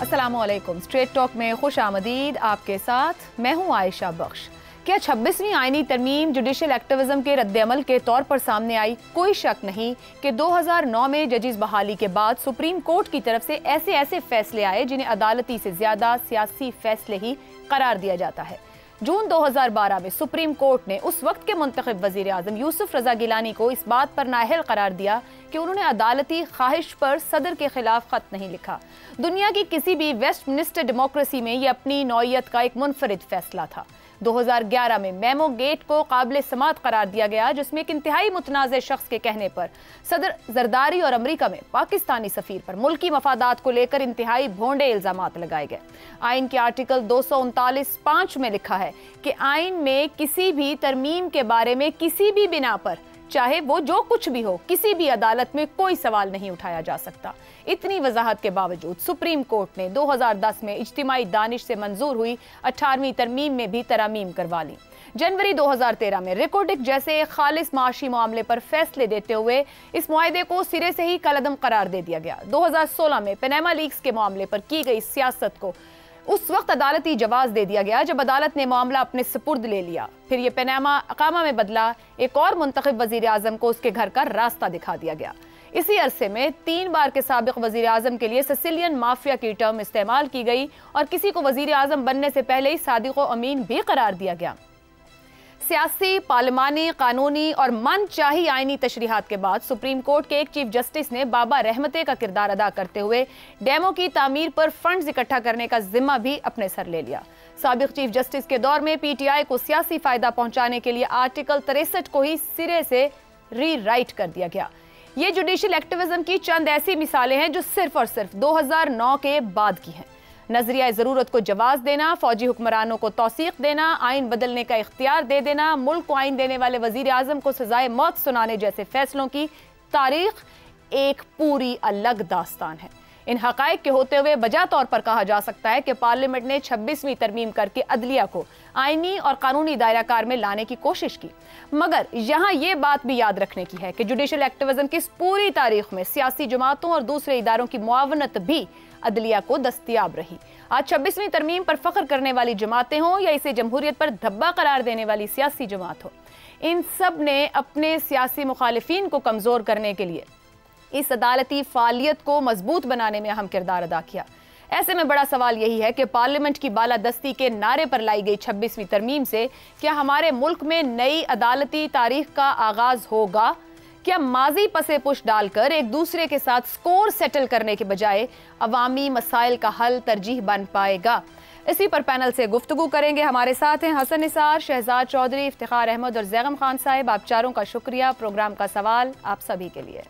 अस्सलामुअलैकुम। Straight talk में खुश आमदीद। आपके साथ मैं हूं आयशा बख्श। क्या 26वीं आईनी तरमीम जुडिशल एक्टिविज्म के रद्द-ए-अमल के तौर पर सामने आई? कोई शक नहीं कि 2009 में जजिस बहाली के बाद सुप्रीम कोर्ट की तरफ से ऐसे ऐसे फैसले आए जिन्हें अदालती से ज्यादा सियासी फैसले ही करार दिया जाता है। जून 2012 में सुप्रीम कोर्ट ने उस वक्त के मुंतखब वजीर आजम यूसुफ रजा गिलानी को इस बात पर नाअहल करार दिया कि उन्होंने अदालती ख्वाहिश पर सदर के खिलाफ खत नहीं लिखा। दुनिया की किसी भी वेस्टमिनिस्टर डेमोक्रेसी में यह अपनी नौइयत का एक मुनफरिद फैसला था। 2011 में मेमो गेट को काबिल समात करार दिया गया, जिसमें एक इंतहाई मुतनाज़ शख्स के कहने पर सदर जरदारी और अमरीका में पाकिस्तानी सफीर पर मुल्की मफादात को लेकर इंतहाई भोंडे इल्जामात लगाए गए। आइन के आर्टिकल 239(5) में लिखा है कि आइन में किसी भी तरमीम के बारे में किसी भी बिना पर, चाहे वो जो कुछ भी हो, किसी भी अदालत में कोई सवाल नहीं उठाया जा सकता। इतनी वजाहत के बावजूद सुप्रीम कोर्ट ने 2010 में इज्तिमाई दानिश से मंजूर हुई 18वीं तरमीम में भी तरामीम करवा ली। जनवरी 2013 में रिकॉर्डिक जैसे एक खालिस माशी मामले पर फैसले देते हुए इस मुआहदे को सिरे से ही कलअदम करार दे दिया गया। 2016 में पनामा लीक्स के मामले पर की गई सियासत को उस वक्त अदालती जवाब दे दिया गया जब अदालत ने मामला अपने सुपुर्द ले लिया। फिर ये पनामा अकामा में बदला, एक और मुंतखब वजीर आजम को उसके घर का रास्ता दिखा दिया गया। इसी अरसे में 3 बार के साबिक वजीर आजम के लिए सिसिलियन माफिया की टर्म इस्तेमाल की गई और किसी को वजीर आजम बनने से पहले ही सादिक व अमीन भी करार दिया गया। सियासी, पार्लिमानी, कानूनी और मनचाही आईनी तशरीहात के बाद सुप्रीम कोर्ट के एक चीफ जस्टिस ने बाबा रहमते का किरदार अदा करते हुए डैमों की तामीर पर फंड्स इकट्ठा करने का जिम्मा भी अपने सर ले लिया। साबिक चीफ जस्टिस के दौर में पीटीआई को सियासी फायदा पहुंचाने के लिए आर्टिकल 63 को ही सिरे से रीराइट कर दिया गया। ये जुडिशियल एक्टिविज्म की चंद ऐसी मिसालें हैं जो सिर्फ और सिर्फ 2009 के बाद की हैं। नजरिया ज़रूरत को जवाब देना, फौजी हुक्मरानों को तौसीक देना, आइन बदलने का इख्तियार दे देना, मुल्क को आइन देने वाले वजीर आजम को सजाए मौत सुनाने जैसे फैसलों की तारीख एक पूरी अलग दास्तान है। इन हकायक के होते हुए बजा तौर पर कहा जा सकता है कि पार्लियामेंट ने 26वीं तरमीम करके अदलिया को आईनी और कानूनी दायराकार में लाने की कोशिश की। मगर यहाँ ये बात भी याद रखने की है कि जुडिशियल एक्टिविज्म की इस पूरी तारीख में सियासी जमातों और दूसरे इदारों की मुआवनत भी अदलिया को दस्तयाब रही। आज 26वीं तरमीम पर फख्र करने वाली जमातें हों या इसे जमहूरियत पर धब्बा करार देने वाली सियासी जमात हो, इन सब ने अपने सियासी मुखालिफिन को कमजोर करने के लिए इस अदालती फालियत को मजबूत बनाने में अहम किरदार अदा किया। ऐसे में बड़ा सवाल यही है कि पार्लियामेंट की बालादस्ती के नारे पर लाई गई 26वीं तरमीम से क्या हमारे मुल्क में नई अदालती तारीख का आगाज होगा? क्या माजी पसे पुश डालकर एक दूसरे के साथ स्कोर सेटल करने के बजाय अवामी मसाइल का हल तरजीह बन पाएगा? इसी पर पैनल से गुफ्तगू करेंगे। हमारे साथ हैं हसन निसार, शहजाद चौधरी, इफ्तिखार अहमद और जैगम खान साहिब। आप चारों का शुक्रिया। प्रोग्राम का सवाल आप सभी के लिए।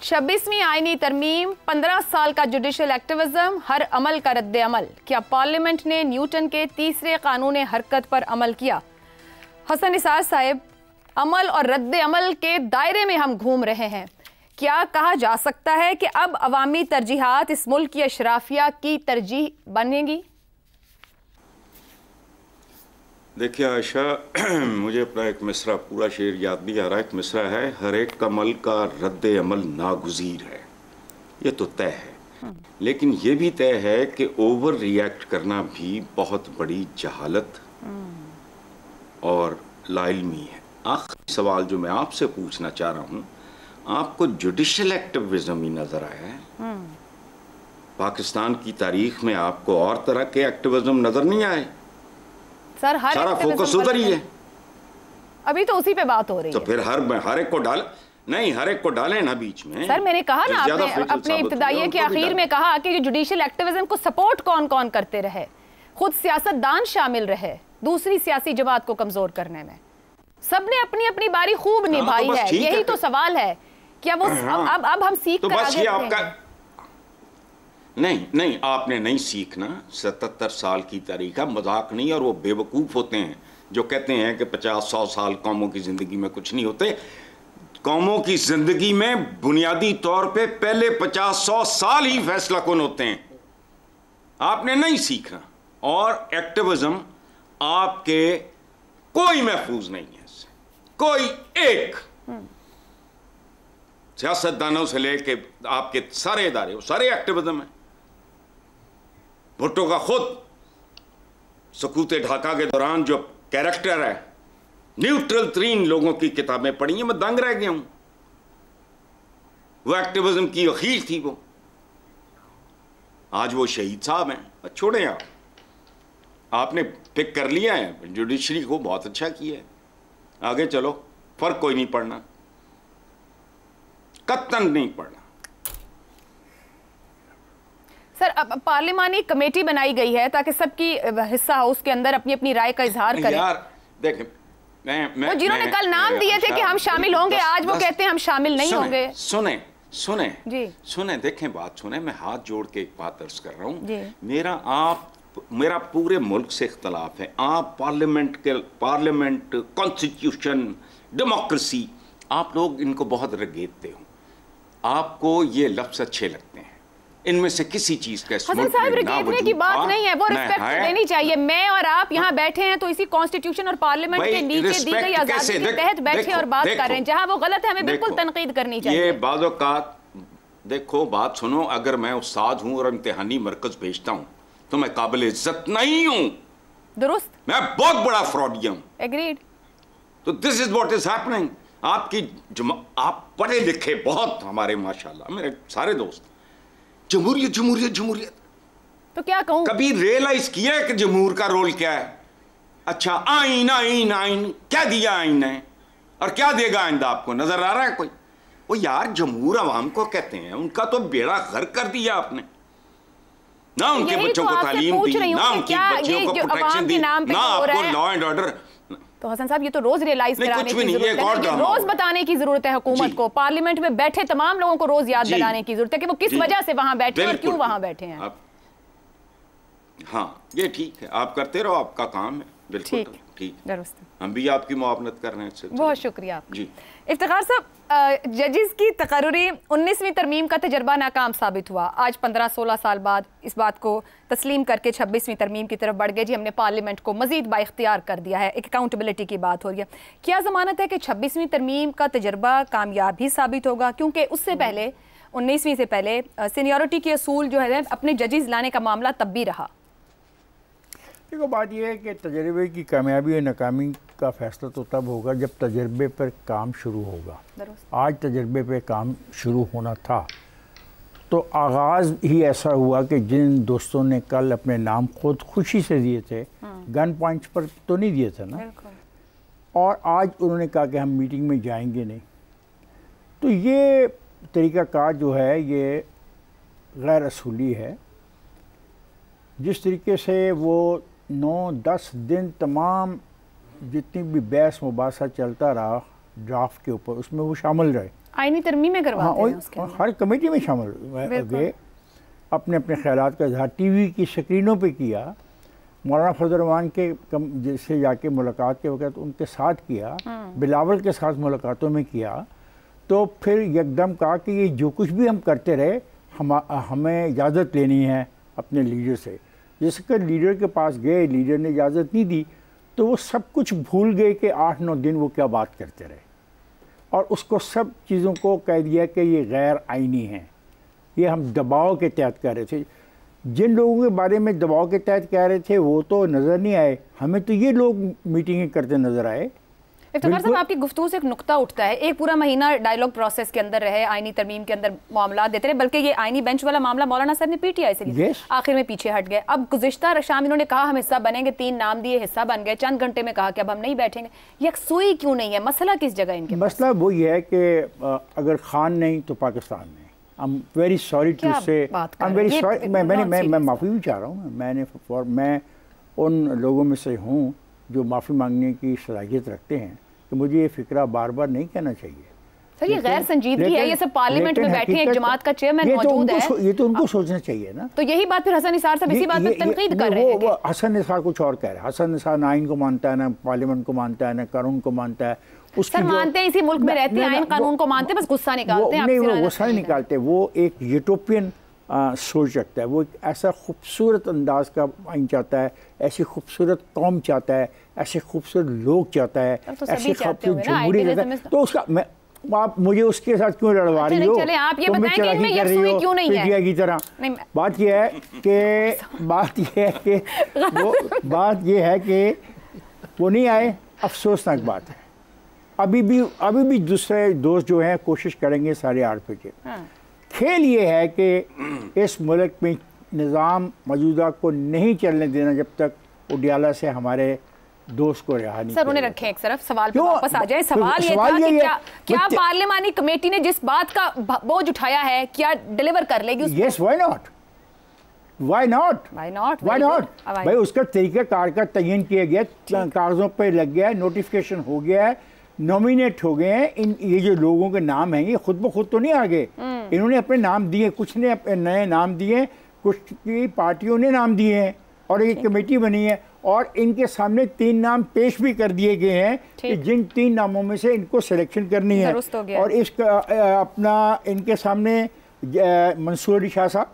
26वीं आईनी तरमीम, 15 साल का जुडिशियल एक्टिविज्म, हर अमल का रद्द अमल। क्या पार्लियामेंट ने न्यूटन के तीसरे कानून हरकत पर अमल किया? हसन निसार साहिब, अमल और रद्द अमल के दायरे में हम घूम रहे हैं। क्या कहा जा सकता है कि अब अवामी तरजीहात इस मुल्क की अशराफिया की तरजीह बनेगी? देखिए आयशा, मुझे अपना एक मिसरा, पूरा शेर याद नहीं आ रहा। एक मिसरा है, हर एक अमल का रद्द अमल नागुज़ीर है। ये तो तय है, लेकिन ये भी तय है कि ओवर रिएक्ट करना भी बहुत बड़ी जहालत और लाइल्मी है। आखिरी सवाल जो मैं आपसे पूछना चाह रहा हूँ, आपको जुडिशियल एक्टिविज्म ही नजर आया है? पाकिस्तान की तारीख में आपको और तरह के एक्टिविज्म नजर नहीं आए? सर, सारा फोकस उधर ही है। अभी तो उसी पे बात हो रही है। तो फिर हर एक को डाल नहीं, हर एक को डालें ना बीच में। सर, मैंने कहा ना, अपने इब्तिदाइये के आखिर में कहा कि जुडिशियल एक्टिविज्म को सपोर्ट कौन कौन करते रहे, खुद सियासतदान शामिल रहे दूसरी सियासी जमात को कमजोर करने में। सबने अपनी अपनी बारी खूब निभाई है। यही तो सवाल है, क्या वो अब हम सीख कर आगे बढ़ेंगे? नहीं, आपने नहीं सीखना। 77 साल की तारीख का मजाक नहीं। और वो बेवकूफ़ होते हैं जो कहते हैं कि 50-100 साल कौमों की ज़िंदगी में कुछ नहीं होते। कौमों की ज़िंदगी में बुनियादी तौर पे पहले 50-100 साल ही फैसला कुन होते हैं। आपने नहीं सीखना। और एक्टिविज्म आपके कोई महफूज नहीं है इससे, कोई एक। सियासतदानों से लेके आपके सारे इदारे, वो सारे एक्टिविज्म हैं। भुट्टो का खुद सकूत ढाका के दौरान जो कैरेक्टर है, न्यूट्रल तरीन लोगों की किताबें पढ़ी हैं, मैं दंग रह गया हूं। वो एक्टिविज्म की अखीर थी वो। आज वो शहीद साहब हैं। छोड़ें आप, आपने पिक कर लिया है जुडिशरी को, बहुत अच्छा किया है। आगे चलो, फर्क कोई नहीं पड़ना, कत्तन नहीं पड़ना। सर, अब पार्लिमानी कमेटी बनाई गई है ताकि सबकी हिस्सा हो, उसके अंदर अपनी अपनी राय का इजहार करें। यार देखें, मैं जिन्होंने कल नाम दिए थे कि हम शामिल होंगे, आज वो कहते हैं हम शामिल नहीं होंगे। सुने जी, सुने, देखें बात सुने। मैं हाथ जोड़ के एक बात अर्ज कर रहा हूं। मेरा पूरे मुल्क से इख्तलाफ है। आप पार्लियामेंट, कॉन्स्टिट्यूशन, डेमोक्रेसी, आप लोग इनको बहुत रगेदते हो। आपको ये लफ्ज अच्छे लगते हैं, इनमें से किसी चीज का हसन साहब रिगेटने की बात नहीं है, वो रिस्पेक्ट देनी चाहिए। मैं और आप यहाँ बैठे हैं तो इसी कॉन्स्टिट्यूशन और पार्लियामेंट के नीचे दी गई आजादी के तहत बैठे और बात कर रहे हैं। जहाँ वो गलत है हमें बिल्कुल तनकीद करनी चाहिए। ये बाज़-औक़ात, देखो बात सुनो, अगर मैं उस्ताद हूँ और इम्तिहानी मरकज भेजता हूँ तो मैं काबिल इज्जत नहीं हूँ। दुरुस्त, मैं बहुत बड़ा फ्रॉडिया हूँ। एग्रीड। तो this is what is happening. आप पढ़े लिखे बहुत, हमारे माशाल्लाह मेरे सारे दोस्त, जमहूरियत जमहूरियत जमहूरियत, तो क्या कहूं? कभी रियलाइज किया है कि जमहूर का रोल क्या है? अच्छा, आइन आइन आइन, क्या दिया आइन ने और क्या देगा आइंदा? आपको नजर आ रहा है कोई? वो यार जमहूर अवाम को कहते हैं, उनका तो बेड़ा गर्क कर दिया आपने। ना उनके बच्चों को तालीम दी, ना उनकी बच्चियों को प्रोटेक्शन दी, ना आपको लॉ एंड ऑर्डर। तो हसन साहब, ये तो रोज रियलाइज कराने की जरूरत है, रोज बताने की जरूरत है हुकूमत को। पार्लियामेंट में बैठे तमाम लोगों को रोज याद दिलाने की जरूरत है कि वो किस वजह से वहां बैठे और क्यों वहां बैठे हैं। हाँ, ये ठीक है, आप करते रहो, आपका काम है। बिल्कुल ठीक, हम भी आपकी मुआवनत कर रहे हैं। बहुत शुक्रिया आपका। जी इफ्तिखार साहब, जजेस की तकर्रुरी 19वीं तरमीम का तजर्बा नाकाम साबित हुआ। आज 15-16 साल बाद इस बात को तस्लीम करके 26वीं तरमीम की तरफ बढ़ गए। जी, हमने पार्लियामेंट को मजीद बाइख्तियार कर दिया है, एक अकाउंटेबिलिटी की बात हो रही है। क्या ज़मानत है कि 26वीं तरमीम का तजर्बा कामयाब ही साबित होगा? क्योंकि उससे पहले 19वीं से पहले सीनियरिटी के असूल जो है अपने जजेस लाने का मामला तब भी रहा। देखो, बात यह है कि तजर्बे की कामयाबी और नाकामी का फैसला तो तब होगा जब तजर्बे पर काम शुरू होगा। आज तजर्बे पर काम शुरू होना था, तो आगाज़ ही ऐसा हुआ कि जिन दोस्तों ने कल अपने नाम खुद खुशी से दिए थे, गन पॉइंट्स पर तो नहीं दिए थे ना, और आज उन्होंने कहा कि हम मीटिंग में जाएंगे नहीं। तो ये तरीक़ाकार जो है ये गैर असूली है। जिस तरीके से वो 9-10 दिन तमाम जितनी भी बहस मुबासा चलता रहा ड्राफ्ट के ऊपर, उसमें वो शामिल रहे, आईनी तरमीम में करवाते हैं उसके हर कमेटी में शामिल गए, अपने अपने ख्यालात का इजहार टीवी की स्क्रीनों पे किया। मौलाना फजल रहमान के जैसे जाके मुलाकात के वक्त उनके साथ किया, बिलावल के साथ मुलाकातों में किया। तो फिर एकदम कहा कि ये जो कुछ भी हम करते रहे, हमें इजाज़त लेनी है अपने लीडर से। जिसके लीडर के पास गए, लीडर ने इजाज़त नहीं दी, तो वो सब कुछ भूल गए कि 8-9 दिन वो क्या बात करते रहे, और उसको सब चीज़ों को कह दिया कि ये गैर आइनी हैं, ये हम दबाव के तहत कह रहे थे। जिन लोगों के बारे में दबाव के तहत कह रहे थे वो तो नज़र नहीं आए, हमें तो ये लोग मीटिंगें करते नज़र आए। इफ्तिखार साहब, आपकी गुफ्तगू से एक नुक्ता उठता है। एक पूरा महीना डायलॉग प्रोसेस के अंदर रहे, आईनी तरमीम के अंदर मामला देते रहे, बल्कि ये आईनी बेंच वाला मामला मौलाना साहब ने पीटीआई से लिया, आखिर में पीछे हट गए। अब गुज़िश्ता शाम इन्होंने कहा हम हिस्सा बनेंगे, 3 नाम दिए, हिस्सा बन गए, चंद घंटे में कहा कि अब हम नहीं बैठेंगे। यकसुई क्यों नहीं है? मसला किस जगह इनके? मसला वही है कि अगर खान नहीं तो पाकिस्तान नहीं। I am very sorry to say, I am very sorry, मैं माफ़ी भी चाह रहा हूँ। मैं उन लोगों में से हूँ जो माफ़ी मांगने की सलाहियत रखते हैं कि मुझे ये फिक्रा बार बार नहीं कहना चाहिए। सर, ये गैर संजीदगी है। ये सब पार्लियामेंट में बैठे हैं, एक जमात का चेयरमैन मौजूद है, ये तो उनको सोचना चाहिए ना। तो यही बात फिर हसन निसार साहब इसी बात पर तनकीद कर रहे हैं। वो हसन निसार कुछ और कह रहे हैं। हसन निसार ना आइन को मानता है, ना पार्लियामेंट को मानता है, ना कानून को मानता है। सर, मानते हैं, इसी मुल्क में रहते हैं, आइन कानून को मानते हैं, बस गुस्सा निकालते हैं। नहीं, वो गुस्सा नहीं निकालते, वो एक यूटोपियन सोच रखता है। वो एक ऐसा खूबसूरत अंदाज का आइन चाहता है, ऐसी खूबसूरत कौम चाहता है, ऐसे खूबसूरत लोग चाहता है, ऐसे खूबसूरत जमहूरियत चाहता है। तो उसका आप मुझे उसके साथ क्यों लड़वा रही हो? चले आप ये बताएंगे इनमें यकसुई क्यों नहीं है? की तरह बात यह है कि वो नहीं आए, अफसोसनाक बात है। अभी भी दूसरे दोस्त जो हैं कोशिश करेंगे सारे आरपी के। खेल ये है कि इस मुल्क में निज़ाम मौजूदा को नहीं चलने देना जब तक उडियाला से हमारे दोस्त को रिहा नहीं। सर उन्हें रखें एक तरफ, सवाल पे वापस आ जाए। सवाल ये था कि क्या पार्लिमानी कमेटी ने जिस बात का बोझ उठाया है क्या डिलीवर कर लेगी? यस, व्हाई नॉट भाई, उसका तरीक़ाकार का तयन किया गया, कागजों पे लग गया है, नोटिफिकेशन हो गया है, नॉमिनेट हो गए हैं। ये जो लोगों के नाम हैं ये खुद ब खुद तो नहीं आ गए, इन्होंने अपने नाम दिए, कुछ ने अपने नए नाम दिए, कुछ की पार्टियों ने नाम दिए हैं और एक कमेटी बनी है और इनके सामने 3 नाम पेश भी कर दिए गए हैं कि जिन 3 नामों में से इनको सिलेक्शन करनी है। और इसका अपना इनके सामने मंसूर अली शाह साहब,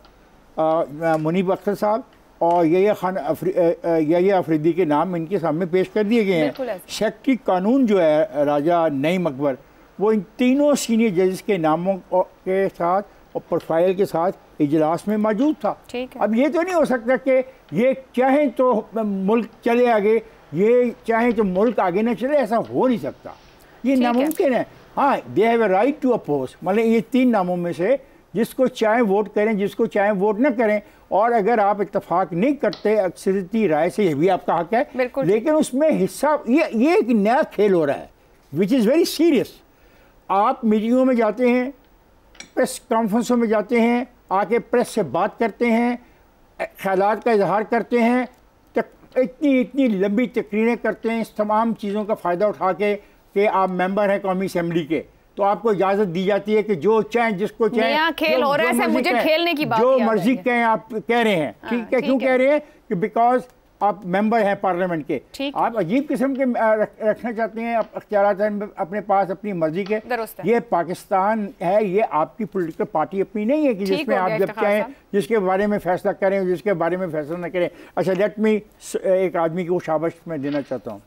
मुनीब अख्तर साहब और यहिया अफरीदी के नाम इनके सामने पेश कर दिए गए हैं। सेक्रेटरी कानून जो है राजा नईम अकबर, वो इन तीनों सीनियर जजेस के नामों के साथ और प्रोफाइल के साथ इजलास में मौजूद था। अब ये तो नहीं हो सकता कि ये चाहें तो मुल्क चले आगे, ये चाहें तो मुल्क आगे ना चले, ऐसा हो नहीं सकता, ये नामुमकिन है। हाँ, they have a right to oppose, मतलब ये 3 नामों में से जिसको चाहे वोट करें, जिसको चाहे वोट ना करें। और अगर आप इत्तेफाक नहीं करते अक्सरियती राय से, ये भी आपका हक है, लेकिन उसमें हिस्सा ये एक नया खेल हो रहा है विच इज़ वेरी सीरियस। आप मीटिंगों में जाते हैं, प्रेस कॉन्फ्रेंसों में जाते हैं, आके प्रेस से बात करते हैं, ख्यालात का इजहार करते हैं, इतनी लंबी तकरीरें करते हैं इस तमाम चीज़ों का फ़ायदा उठा के कि आप मेंबर हैं कौमी असम्बली के, तो आपको इजाज़त दी जाती है कि जो चाहें, जिसको चाहें, खेल हो रहा है, मुझे खेलने की बात, जो मर्जी कहें आप कह रहे हैं। ठीक है, क्यों कह रहे हैं? कि बिकॉज आप मेंबर हैं पार्लियामेंट के, आप अजीब किस्म के रखना चाहते हैं, अख्तियारात हैं अपने पास अपनी मर्जी के। ये पाकिस्तान है, ये आपकी पॉलिटिकल पार्टी अपनी नहीं है कि जिसमें आप जब चाहें जिसके बारे में फैसला करें, जिसके बारे में फैसला न करें। अच्छा, लेट मी एक आदमी को शाबाश मैं देना चाहता हूँ।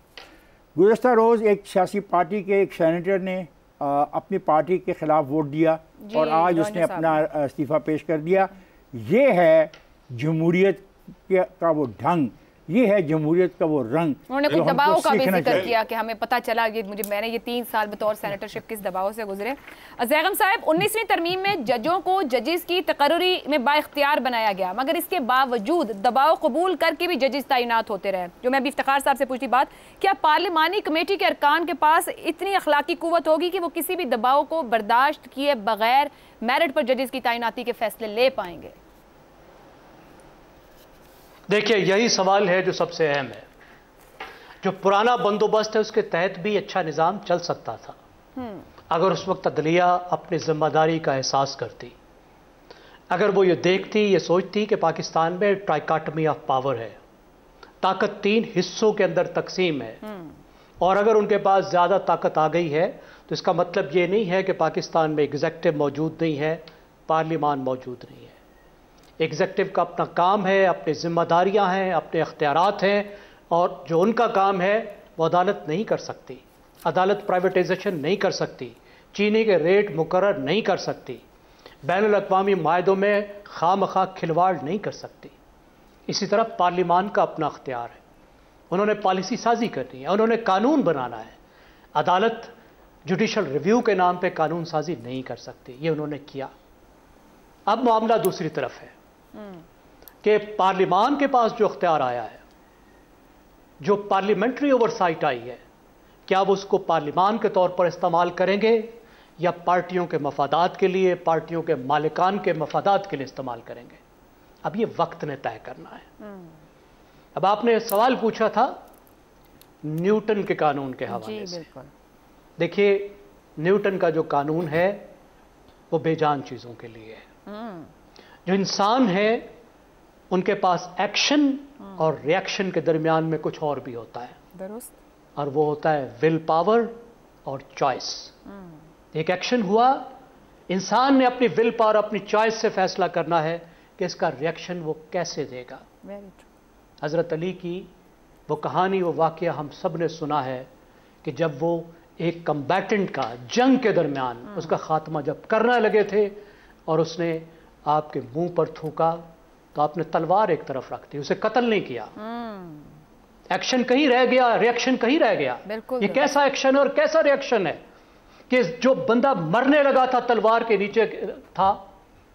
गुज़श्ता रोज़ एक सियासी पार्टी के एक सेनेटर ने अपनी पार्टी के खिलाफ वोट दिया और आज उसने अपना इस्तीफ़ा पेश कर दिया। ये है जमहूरियत का वो ढंग, ये है जमहूरियत का वो रंग। उन्होंने कुछ दबाव का भी जिक्र किया कि हमें पता चला कि मैंने ये 3 साल बतौर सेनेटरशिप किस दबाव से गुजरे। अज़ैगम साहब, 19वीं तरमीम में जजों को जजेस की तकर्री में बाइख्तियार बनाया गया, मगर इसके बावजूद दबाव कबूल करके भी जजेस तैनात होते रहे। जो मैं भी इफ्तिखार साहब से पूछती बात, क्या पार्लिमानी कमेटी के अरकान के पास इतनी अखलाकी कुव्वत होगी कि वो किसी भी दबाव को बर्दाश्त किए बगैर मेरिट पर जजेस की तैनाती के फैसले ले पाएंगे? देखिए, यही सवाल है जो सबसे अहम है। जो पुराना बंदोबस्त है उसके तहत भी अच्छा निज़ाम चल सकता था अगर उस वक्त अदलिया अपनी जिम्मेदारी का एहसास करती, अगर वो ये देखती, ये सोचती कि पाकिस्तान में ट्राइकाटमी ऑफ पावर है, ताकत 3 हिस्सों के अंदर तकसीम है, और अगर उनके पास ज़्यादा ताकत आ गई है तो इसका मतलब ये नहीं है कि पाकिस्तान में एग्जेक्टिव मौजूद नहीं है, पार्लिमान मौजूद नहीं है। एग्जेक्टिव का अपना काम है, अपनी जिम्मेदारियां हैं, अपने अख्तियारात हैं, और जो उनका काम है वो अदालत नहीं कर सकती। अदालत प्राइवेटाइजेशन नहीं कर सकती, चीनी के रेट मुकर्रर नहीं कर सकती, बैनुल अक़वामी माहदों में खामखा खिलवाड़ नहीं कर सकती। इसी तरह पार्लिमान का अपना अख्तियार है, उन्होंने पॉलिसी साजी करनी है, उन्होंने कानून बनाना है। अदालत जुडिशल रिव्यू के नाम पे कानून साजी नहीं कर सकती, ये उन्होंने किया। अब मामला दूसरी तरफ है कि पार्लिमान के पास जो अख्तियार आया है, जो पार्लियामेंट्री ओवरसाइट आई है, क्या वो उसको पार्लिमान के तौर पर इस्तेमाल करेंगे या पार्टियों के मफादात के लिए, पार्टियों के मालिकान के मफादात के लिए इस्तेमाल करेंगे? अब ये वक्त ने तय करना है। अब आपने सवाल पूछा था न्यूटन के कानून के हवाले से। देखिए, न्यूटन का जो कानून है वो बेजान चीज़ों के लिए है। जो इंसान है उनके पास एक्शन और रिएक्शन के दरमियान में कुछ और भी होता है, और वो होता है विल पावर और चॉइस। एक एक्शन हुआ, इंसान ने अपनी विल पावर, अपनी चॉइस से फैसला करना है कि इसका रिएक्शन वो कैसे देगा। हज़रत अली की वो कहानी, वो वाक़या हम सब ने सुना है कि जब वो एक कम्बैटेंट का जंग के दरमियान उसका खात्मा जब करने लगे थे और उसने आपके मुंह पर थूका तो आपने तलवार एक तरफ रख दी, उसे कत्ल नहीं किया। एक्शन कहीं रह गया, रिएक्शन कहीं रह गया। ये कैसा एक्शन और कैसा रिएक्शन है कि जो बंदा मरने लगा था तलवार के नीचे था,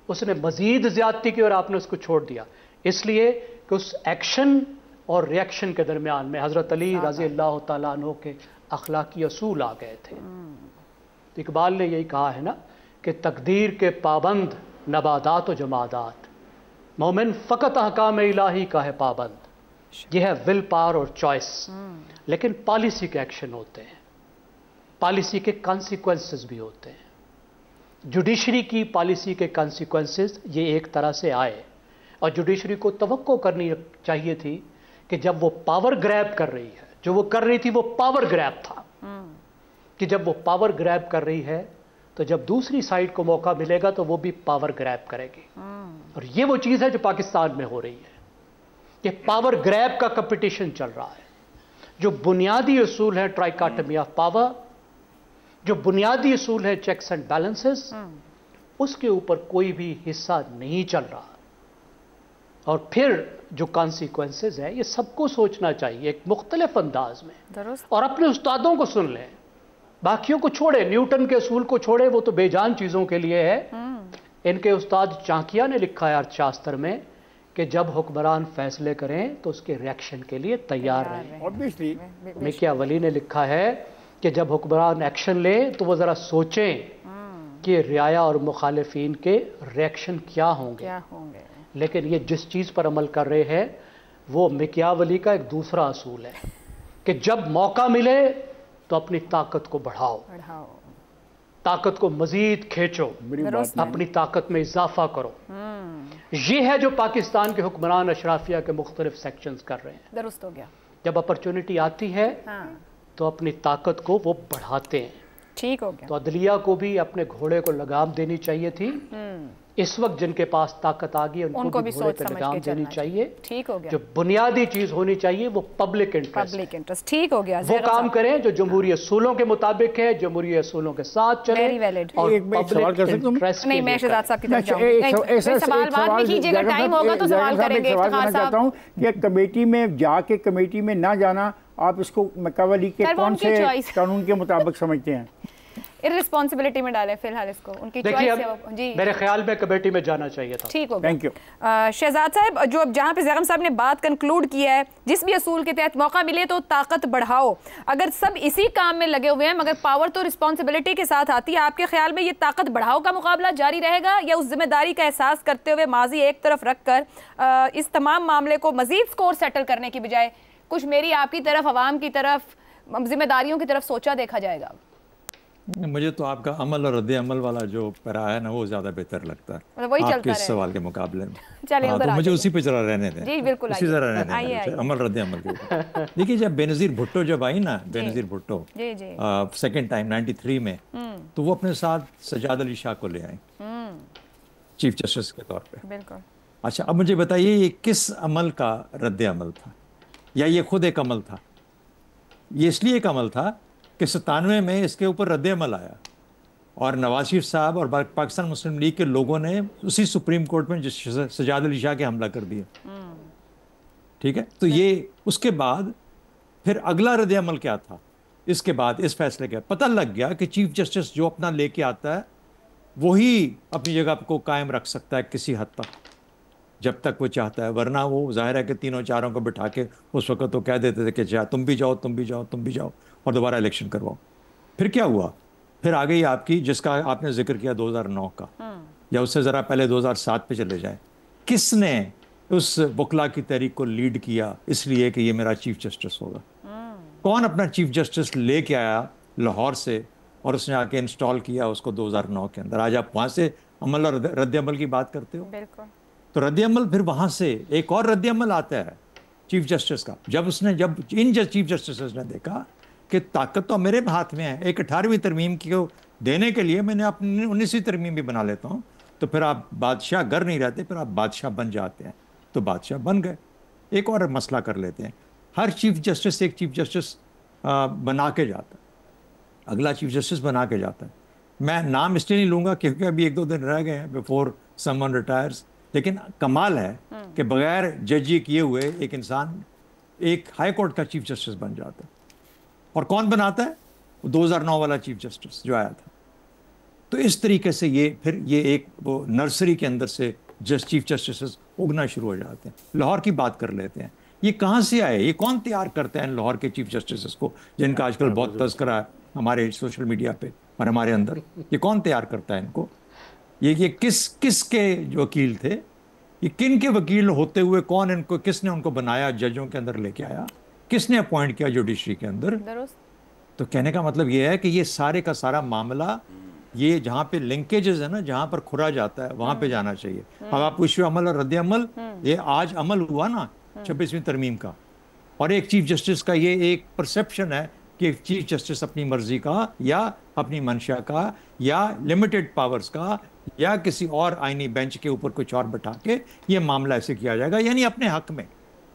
उसने मजीद ज्यादती की और आपने उसको छोड़ दिया, इसलिए कि उस एक्शन और रिएक्शन के दरमियान में हजरत अली रजी अल्लाह तआला अन्हु के अखलाकी असूल आ गए थे। तो इकबाल ने यही कहा है ना कि तकदीर के पाबंद नबादात और जमादात, मोमिन फ़कत अहकाम इलाही का है पाबंद। यह है विल पावर और चॉइस, लेकिन पॉलिसी के एक्शन होते हैं, पॉलिसी के कॉन्सिक्वेंसेस भी होते हैं। जुडिशरी की पॉलिसी के कॉन्सिक्वेंसेस ये एक तरह से आए और जुडिशरी को तवक्को करनी चाहिए थी कि जब वो पावर ग्रैब कर रही है, जो वो कर रही थी वो पावर ग्रैब था, कि जब वो पावर ग्रैब कर रही है तो जब दूसरी साइड को मौका मिलेगा तो वो भी पावर ग्रैब करेगी। और ये वो चीज़ है जो पाकिस्तान में हो रही है कि पावर ग्रैब का कंपटीशन चल रहा है। जो बुनियादी असूल है ट्राइकोटमी ऑफ पावर, जो बुनियादी असूल है चेक्स एंड बैलेंसेस, उसके ऊपर कोई भी हिस्सा नहीं चल रहा। और फिर जो कॉन्सिक्वेंसेस है ये सबको सोचना चाहिए एक मुख्तलिफ अंदाज में, और अपने उस्तादों को सुन लें, बाकियों को छोड़े, न्यूटन के असूल को छोड़े, वो तो बेजान चीज़ों के लिए है। इनके उस्ताद चाकिया ने लिखा है अर्थशास्त्र में कि जब हुक्मरान फैसले करें तो उसके रिएक्शन के लिए तैयार रहें। ऑब्वियसली मैकियावेली ने लिखा है कि जब हुक्मरान एक्शन ले तो वो ज़रा सोचें कि रियाया और मुखालिफिन के रिएक्शन क्या होंगे। लेकिन ये जिस चीज़ पर अमल कर रहे हैं वो मैकियावेली का एक दूसरा असूल है कि जब मौका मिले तो अपनी ताकत को बढ़ाओ, ताकत को मजीद खींचो, अपनी ताकत में इजाफा करो। ये है जो पाकिस्तान के हुक्मरान अशराफिया के मुख्तलिफ सेक्शंस कर रहे हैं। दुरुस्त हो गया। जब अपॉर्चुनिटी आती है तो अपनी ताकत को वो बढ़ाते हैं। ठीक हो गया। तो अदलिया को भी अपने घोड़े को लगाम देनी चाहिए थी। इस वक्त जिनके पास ताकत आ गई उनको भी घोड़े पे लगाम देनी चाहिए। ठीक हो गया। जो बुनियादी चीज होनी चाहिए वो पब्लिक इंटरेस्ट। ठीक हो गया। वो काम करें जो जमहूरी असूलों के मुताबिक है, जमहूरी असूलों के साथ चले। और पब्लिक इंटरेस्ट नहीं, मैं शहजाद साहब की तरफ जाऊंगी। सवाल बाद में कीजिएगा, टाइम होगा तो सवाल करेंगे। इफ्तिखार चाहता हूं कि कमेटी में जाके कमेटी में ना जाना, आप इसको मैकियावेली के कौन से कानून के मुताबिक समझते हैं? इररिस्पॉन्सिबिलिटी में डालें फिलहाल इसको, उनकी चॉइस है। जी, मेरे ख्याल में कमेटी में जाना चाहिए था। ठीक हो गया। Thank you. शहजाद साहब, जो अब जहाँ पे ज़ैगम साहब ने बात कंक्लूड किया है, जिस भी असूल के तहत मौका मिले तो ताकत बढ़ाओ, अगर सब इसी काम में लगे हुए हैं मगर पावर तो रिस्पॉन्सिबिलिटी के साथ आती है, आपके ख्याल में ये ताकत बढ़ाओ का मुकाबला जारी रहेगा या उस जिम्मेदारी का एहसास करते हुए माजी एक तरफ रखकर इस तमाम मामले को मजीद स्कोर सेटल करने की बजाय कुछ मेरी आपकी तरफ, अवाम की तरफ, जिम्मेदारियों की तरफ सोचा देखा जाएगा? मुझे तो आपका अमल और रद्द अमल वाला जो पैरा है ना वो ज्यादा बेहतर लगता है वही आपके इस सवाल के मुकाबले में। चलिए तो मुझे उसी पे जरा रहने दें। जी बिल्कुल, उसी तरह रहने दें, अमल रद्द अमल के ऊपर। देखिए जब बेनज़ीर भुट्टो जब आई ना, बेनज़ीर भुट्टो सेकंड टाइम 93 में, तो वो अपने साथ सजाद अली शाह को ले आई चीफ जस्टिस के तौर पे। बिल्कुल। अच्छा, अब मुझे बताइए ये किस अमल का रद्द अमल था, या ये खुद एक अमल था? ये इसलिए एक अमल था कि 97 में इसके ऊपर रद्द अमल आया और नवाज शरीफ साहब और पाकिस्तान मुस्लिम लीग के लोगों ने उसी सुप्रीम कोर्ट में सजाद अली शाह के हमला कर दिया। ठीक है, तो ये उसके बाद फिर अगला रद्द अमल क्या था? इसके बाद इस फैसले के पता लग गया कि चीफ जस्टिस जो अपना लेके आता है वही अपनी जगह को कायम रख सकता है किसी हद तक, जब तक वो चाहता है, वरना वो जाहिर है कि तीनों चारों को बिठा के उस वक्त तो कह देते थे कि चाहे तुम भी जाओ, तुम भी जाओ, तुम भी जाओ और दोबारा इलेक्शन करवाओ। फिर क्या हुआ? फिर आ गई आपकी, जिसका आपने जिक्र किया 2009 का, या उससे ज़रा पहले 2007 पे चले जाए, किसने उस वकला की तहरीक को लीड किया इसलिए कि ये मेरा चीफ जस्टिस होगा? कौन अपना चीफ जस्टिस लेके आया लाहौर से और उसने आके इंस्टॉल किया उसको 2009 के अंदर? आज आप वहाँ से अमल और रद्द अमल की बात करते हो। बिल्कुल। तो रद्द अमल फिर वहाँ से एक और रद्द अमल आता है चीफ जस्टिस का, जब इन चीफ जस्टिस ने देखा कि ताकत तो मेरे हाथ में है, एक 18वीं तरमीम को देने के लिए मैंने अपनी 19वीं तरमीम भी बना लेता हूँ, तो फिर आप बादशाह गर नहीं रहते, फिर आप बादशाह बन जाते हैं। तो बादशाह बन गए। एक और मसला कर लेते हैं, हर चीफ जस्टिस एक चीफ जस्टिस बना के जाता है, अगला चीफ जस्टिस बना के जाता है। मैं नाम इसलिए नहीं लूँगा क्योंकि अभी 1-2 दिन रह गए हैं बिफोर समवन रिटायर्स, लेकिन कमाल है कि बगैर जजी किए हुए एक इंसान एक हाई कोर्ट का चीफ जस्टिस बन जाता है। और कौन बनाता है? 2009 वाला चीफ जस्टिस जो आया था। तो इस तरीके से ये एक वो नर्सरी के अंदर से चीफ जस्टिस उगना शुरू हो जाते हैं। लाहौर की बात कर लेते हैं, ये कहाँ से आए? ये कौन तैयार करते हैं लाहौर के चीफ जस्टिस को, जिनका आजकल बहुत तस्करा है हमारे सोशल मीडिया पे और हमारे अंदर? ये कौन तैयार करता है इनको? ये किसके वकील थे? ये किन के वकील होते हुए कौन इनको, किसने उनको बनाया, जजों के अंदर लेके आया, किसने अपॉइंट किया जुडिशरी के अंदर? तो कहने का मतलब ये है कि ये सारे का सारा मामला, ये जहाँ पे लिंकेजेस है ना, जहाँ पर खुरा जाता है वहाँ पे जाना चाहिए। अब आप पूछिए अमल और रद्द अमल, ये आज अमल हुआ ना 26वीं तरमीम का, और एक चीफ जस्टिस का ये एक परसेप्शन है कि चीफ जस्टिस अपनी मर्जी का या अपनी मंशा का या लिमिटेड पावर्स का या किसी और आईनी बेंच के ऊपर कुछ और बैठा के ये मामला ऐसे किया जाएगा, यानी अपने हक में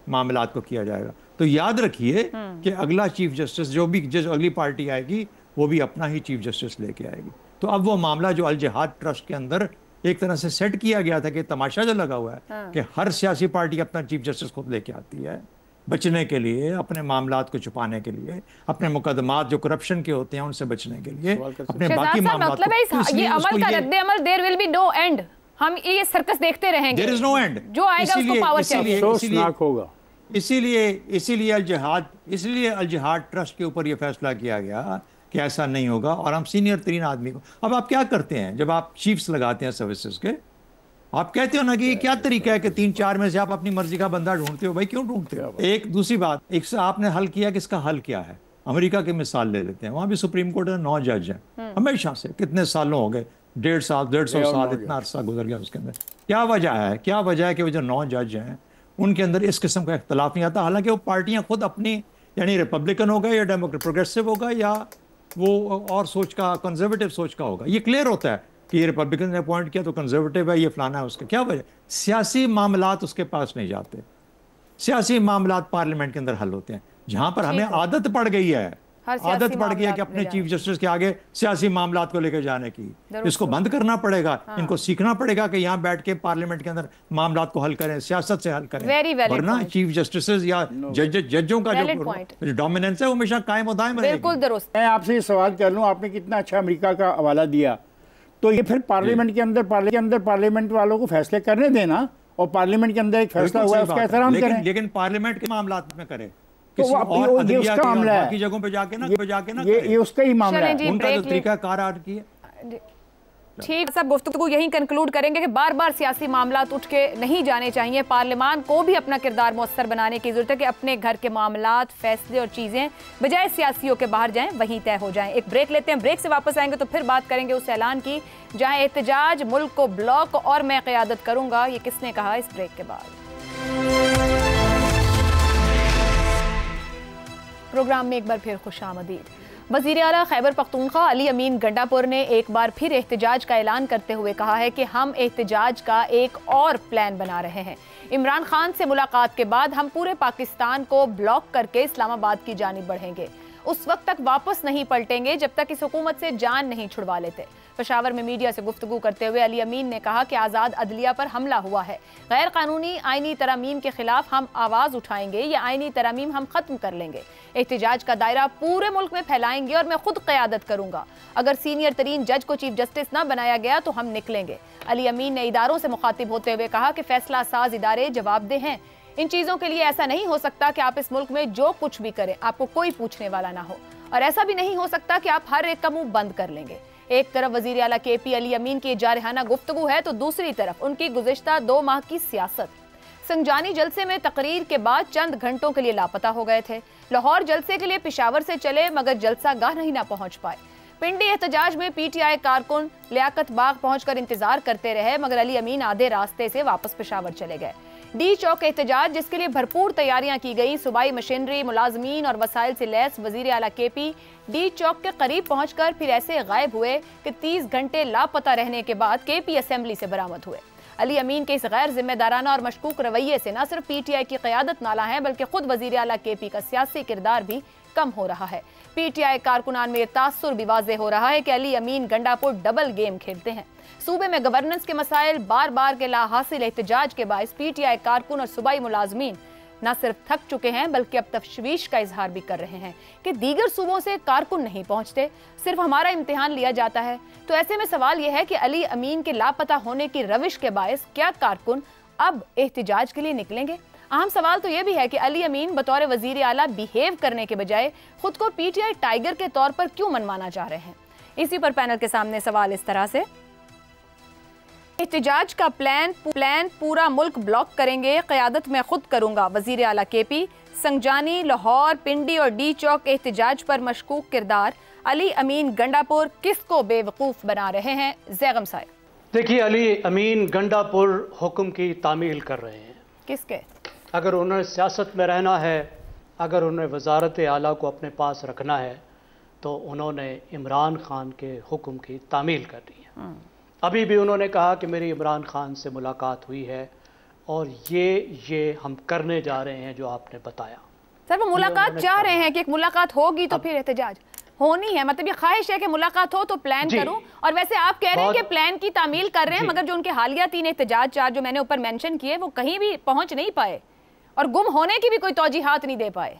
मामलात को किया जाएगा। तो याद रखिए कि अगला चीफ जस्टिस जो अगली पार्टी आएगी वो भी अपना ही चीफ जस्टिस लेके आएगी। तो अब वो मामला जो अल जिहाद ट्रस्ट के अंदर एक तरह से सेट किया गया था कि तमाशा जो लगा हुआ है कि हर सियासी पार्टी अपना चीफ जस्टिस खुद लेके आती है बचने के लिए, अपने मामलात को छुपाने के लिए, अपने मुकदमात जो करप्शन के होते हैं उनसे बचने के लिए, अपने बाकी मामलात मतलब है ये अमल का रद्द अमल, there will be no end. हम ये सर्कस देखते रहेंगे, देयर इज नो एंड, जो आएगा उसको पावर चाहिए। इसीलिए अल जिहाद ट्रस्ट के ऊपर यह फैसला किया गया कि ऐसा नहीं होगा। और हम सीनियर तरीन आदमी को, अब आप क्या करते हैं जब आप चीफ्स लगाते हैं सर्विसेज के, आप कहते हो ना कि ये क्या तरीका है कि 3-4 में से आप अपनी मर्जी का बंदा ढूंढते हो? भाई क्यों ढूंढते हो? एक दूसरी बात, एक से आपने हल किया कि इसका हल क्या है। अमेरिका की मिसाल ले लेते हैं, वहां भी सुप्रीम कोर्ट में 9 जज हैं हमेशा से, कितने सालों हो गए, 1.5 साल 150 साल, इतना अरसा गुजर गया उसके अंदर। क्या वजह है कि वो जो 9 जज हैं उनके अंदर इस किस्म का इख्तलाफ नहीं आता, हालांकि वो पार्टियां खुद अपनी, यानी रिपब्लिकन होगा या डेमोक्रेट प्रोग्रेसिव होगा या वो और सोच का, कंजर्वेटिव सोच का होगा, ये क्लियर होता है कि ये रिपब्लिकन ने अपॉइंट किया तो कंजर्वेटिव है, ये फलाना है। उसका क्या वजह? सियासी मामलात उसके पास नहीं जाते, सियासी मामलात पार्लियामेंट के अंदर हल होते हैं, जहां पर हमें आदत पड़ गई है, आदत पड़ गई है कि अपने चीफ जस्टिस के आगे सियासी मामलात को लेकर जाने की। इसको बंद करना पड़ेगा, इनको सीखना पड़ेगा कि यहाँ बैठ के पार्लियामेंट के अंदर मामलात को हल करें, सियासत से हल करें, वरना चीफ जस्टिस या जजों का जो डोमिनेंस है वो हमेशा कायम और दायम रहेगी। बिल्कुल दुरुस्त। मैं आपसे ये सवाल कर लूँ, आपने कितना अच्छा अमेरिका का हवाला दिया, तो ये फिर पार्लियामेंट के अंदर पार्लियामेंट वालों को फैसले करने देना, और पार्लियामेंट के अंदर एक फैसला हुआ है उसका एहतराम करें, लेकिन पार्लियामेंट के मामलात में करें, तो ये उसका मामला है, बाकी जगहों पे जाके ना ये उसका ही मामला है, उनका जो तरीका कार की है। ठीक, सब गुफ्तगू यहीं कंक्लूड करेंगे कि बार बार सियासी मामलात उठ के नहीं जाने चाहिए। पार्लियामान को भी अपना किरदार मौसर बनाने की जरूरत है कि अपने घर के मामलात, फैसले और चीजें बजाय सियासियों के बाहर जाएं, वहीं तय हो जाएं। एक ब्रेक लेते हैं, ब्रेक से वापस आएंगे तो फिर बात करेंगे उस ऐलान की जहां एहतजाज, मुल्क को ब्लॉक और मैं क़यादत करूंगा, ये किसने कहा? इस ब्रेक के बाद प्रोग्राम में एक बार फिर खुशामदीद। वज़ीर आला खैबर पख्तूनख्वा अली अमीन गंडापुर ने एक बार फिर एहतजाज का ऐलान करते हुए कहा है कि हम एहतजाज का एक और प्लान बना रहे हैं। इमरान खान से मुलाकात के बाद हम पूरे पाकिस्तान को ब्लॉक करके इस्लामाबाद की जानिब बढ़ेंगे। उस वक्त तक वापस नहीं पलटेंगे जब तक इस हुकूमत से जान नहीं छुड़वा लेते। पेशावर में मीडिया से गुफ्तगू करते हुए अली अमीन ने कहा कि आज़ाद अदलिया पर हमला हुआ है, गैर कानूनी आईनी तरामीम के खिलाफ हम आवाज़ उठाएंगे, ये आईनी तरामीम हम ख़त्म कर लेंगे, एहतजाज का दायरा पूरे मुल्क में फैलाएंगे और मैं खुद क़यादत करूंगा। अगर सीनियर तरीन जज को चीफ जस्टिस न बनाया गया तो हम निकलेंगे। अली अमीन ने इदारों से मुखातिब होते हुए कहा कि फैसला साज इदारे जवाबदेह हैं। इन चीज़ों के लिए ऐसा नहीं हो सकता कि आप इस मुल्क में जो कुछ भी करें आपको कोई पूछने वाला ना हो, और ऐसा भी नहीं हो सकता कि आप हर एक का मुंह बंद कर लेंगे। एक तरफ वजीर आला KP अली अमीन की जारहाना गुफ्तगू है तो दूसरी तरफ उनकी गुज़िश्ता 2 माह की सियासत। संजानी जलसे में तकरीर के बाद चंद घंटों के लिए लापता हो गए थे। लाहौर जलसे के लिए पेशावर से चले मगर जलसा गाह नहीं ना पहुंच पाए। पिंडी एहतजाज में PTI कारकुन लियाकत बाग पहुंचकर इंतजार करते रहे मगर अली अमीन आधे रास्ते से वापस पेशावर चले गए। D चौक एहतजाज जिसके लिए भरपूर तैयारियां की गई, सूबाई मशीनरी, मुलाजमीन और वसाइल से लैस वजीर आला KP D चौक के करीब पहुंचकर फिर ऐसे गायब हुए कि 30 घंटे लापता रहने के बाद KP असेंबली से बरामद हुए। अली अमीन के इस गैर जिम्मेदाराना और मशकूक रवैये से न सिर्फ PTI की क़यादत नाला है बल्कि खुद वजीर आला KP का सियासी किरदार भी कम हो रहा है। पीटीआई कारकुनान में ये तासुर भी वाज़ेह हो रहा है कि अली अमीन गंडापुर डबल गेम खेलते हैं। सूबे में गवर्नेंस के मसाइल बार बार के लाहासिल एहतजाज के बायस पीटीआई कारकुन और सूबाई मुलाजमीन न सिर्फ थक चुके हैं बल्कि अब तशवीश का इजहार भी कर रहे हैं कि दीगर सूबों से कारकुन नहीं पहुंचते, सिर्फ हमारा इम्तिहान लिया जाता है। तो ऐसे में सवाल यह है कि अली अमीन के लापता होने की रविश के बायस क्या कारकुन अब एहतजाज के लिए निकलेंगे? अहम सवाल तो यह भी है कि अली अमीन बतौर वजीर आला बिहेव करने के बजाय खुद को पीटीआई टाइगर के तौर पर क्यों मनवाना चाह रहे हैं। इसी पर पैनल के सामने सवाल इस तरह से, एहतजाज का प्लान पूरा मुल्क ब्लॉक करेंगे, क़यादत में खुद करूंगा, वजीर आला केपी। संगजानी, लाहौर, पिंडी और डी चौक एहतजाज पर मशकूक किरदार। अली अमीन गंडापुर किसको बेवकूफ़ बना रहे हैं? ज़ैगम साहब। देखिए, अली अमीन गंडापुर हुक्म की तामील कर रहे हैं। किसके? अगर उन्हें सियासत में रहना है, अगर उन्हें वजारत आला को अपने पास रखना है, तो उन्होंने इमरान खान के हुक्म की तामील कर दी है। अभी भी उन्होंने कहा कि मेरी इमरान खान से मुलाकात हुई है और ये हम करने जा रहे हैं जो आपने बताया। सर, वो मुलाकात चाह रहे हैं कि एक मुलाकात होगी तो फिर एहतजाज होनी है, मतलब ये ख्वाहिश है कि मुलाकात हो तो प्लान करूं। और वैसे आप कह रहे हैं कि प्लान की तामील कर रहे हैं, मगर जो उनके हालिया 3 एहतजाज 4 जो मैंने ऊपर मेंशन किए वो कहीं भी पहुंच नहीं पाए और गुम होने की भी कोई तौजीहात नहीं दे पाए।